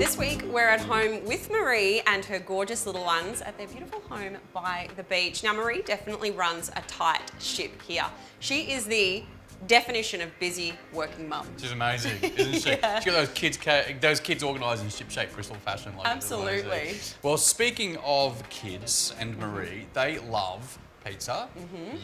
This week we're at home with Marie and her gorgeous little ones at their beautiful home by the beach. Now Marie definitely runs a tight ship here. She is the definition of busy working mum. She's amazing, isn't she? Yeah. She's got those kids organised in ship-shaped crystal fashion. Like absolutely. Well, speaking of kids and Marie, they love pizza.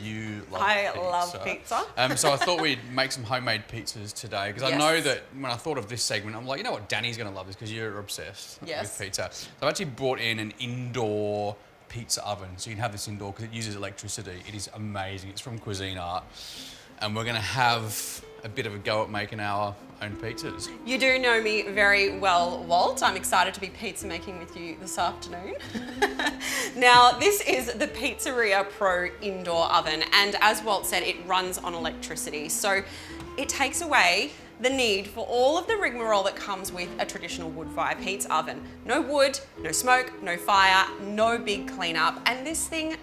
You love I pizza. love pizza. So I thought we'd make some homemade pizzas today because Yes. I know that when I thought of this segment, I'm like, you know what, Dani's going to love this because you're obsessed with pizza. So I've actually brought in an indoor pizza oven, so you can have this indoor because it uses electricity. It is amazing. It's from Cuisinart, and we're going to have a bit of a go at making our own pizzas. You do know me very well, Walt. I'm excited to be pizza making with you this afternoon. Now, this is the Pizzeria Pro indoor oven, and as Walt said, it runs on electricity. So it takes away the need for all of the rigmarole that comes with a traditional wood-fired pizza oven. No wood, no smoke, no fire, no big cleanup, and this thing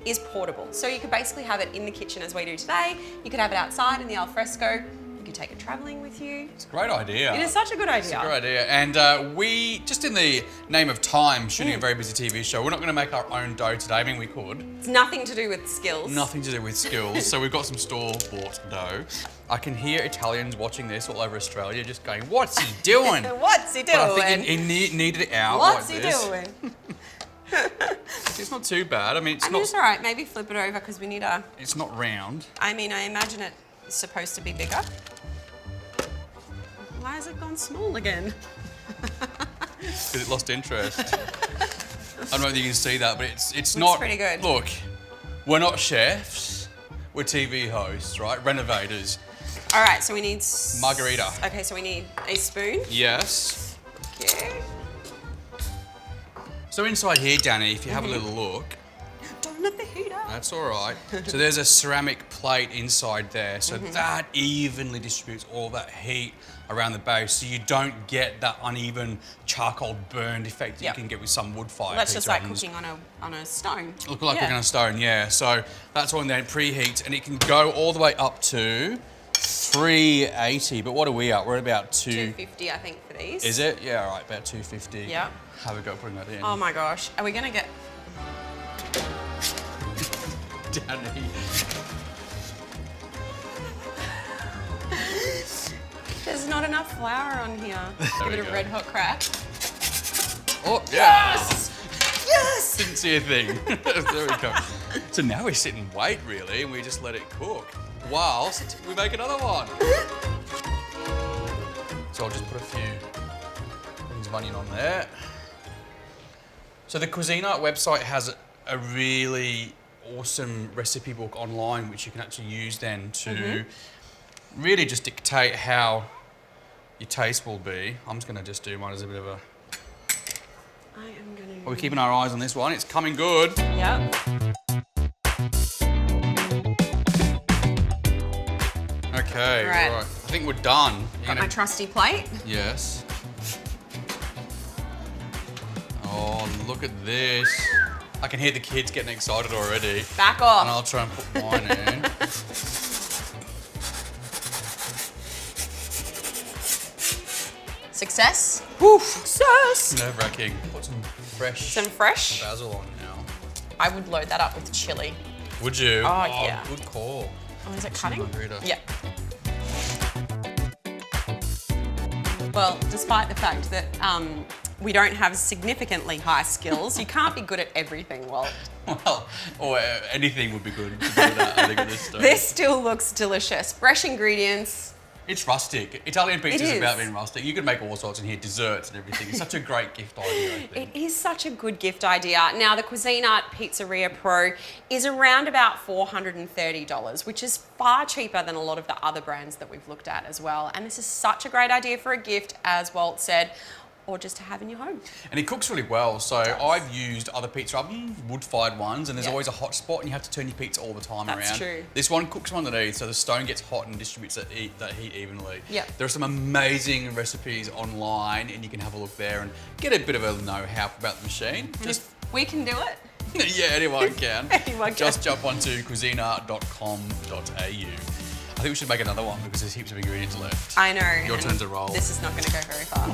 is portable. So you could basically have it in the kitchen as we do today. You could have it outside in the alfresco. You could take it travelling with you. It's a great idea. It is such a good idea. It's a great idea. And we, just in the name of time, shooting a very busy TV show, we're not going to make our own dough today. I mean, we could. It's nothing to do with skills. Nothing to do with skills. So we've got some store-bought dough. I can hear Italians watching this all over Australia just going, what's he doing? What's he doing? But I think he needed it out What's like he this. doing? It's not too bad. I mean, it's It's all right. Maybe flip it over because we need a... It's not round. I mean, I imagine it's supposed to be bigger. Why has it gone small again? Because it lost interest. I don't know if you can see that, but it's not... pretty good. Look, we're not chefs. We're TV hosts, right? Renovators. All right, so we need... Margarita. Okay, so we need a spoon. Yes. Okay. So inside here, Dani, if you have a little look, Don't let the heat out. that's all right. So there's a ceramic plate inside there. So that evenly distributes all that heat around the base, so you don't get that uneven charcoal burned effect that you can get with some wood fire. That's just like ovens. cooking on a stone. Look like cooking on a stone, yeah. So that's one that preheats, and it can go all the way up to 380. But what are we at? We're at about 250, I think, for these. Is it? Yeah, all right, about 250. Yeah. Have a go putting that in. Oh my gosh. Are we going to get... Dani. There's not enough flour on here. Give it a red hot crack. Oh, yeah. Yes! Didn't see a thing. There we go. So now we sit and wait, really, and we just let it cook whilst we make another one. So I'll just put a few things of onion on there. So the Cuisinart website has a really awesome recipe book online, which you can actually use then to really just dictate how your taste will be. I'm just going to do mine as a bit of a... I am going to... Are we keeping our eyes on this one? It's coming good. Yep. Okay, Right. right. I think we're done. Got my trusty plate. Yes. Oh, look at this. I can hear the kids getting excited already. Back And off. I'll try and put mine in. Success. Woo! Success. Nerve-wracking. Put some fresh basil on now. I would load that up with chili. Would you? Oh, yeah. Good call. Oh, is it Some cutting? margarita. Yeah. Well, despite the fact that we don't have significantly high skills, you can't be good at everything, Walt. Well, or anything would be good to do that, I think, at this stage. This still looks delicious. Fresh ingredients. It's rustic. Italian pizza It is about is. being rustic. You can make all sorts in here, desserts and everything. It's such a great gift idea, I think. It is such a good gift idea. Now, the Cuisinart Pizzeria Pro is around about $430, which is far cheaper than a lot of the other brands that we've looked at as well. And this is such a great idea for a gift, as Walt said, or just to have in your home. And it cooks really well. So I've used other pizza ovens, wood-fired ones, and there's always a hot spot and you have to turn your pizza all the time around. That's true. This one cooks underneath, so the stone gets hot and distributes that heat evenly. Yeah. There are some amazing recipes online, and you can have a look there and get a bit of a know-how about the machine. And if we can do it, Yeah, anyone can. Anyone can. Just jump onto cuisinart.com.au. I think we should make another one because there's heaps of ingredients left. I know. Your turn to roll. This is not going to go very far.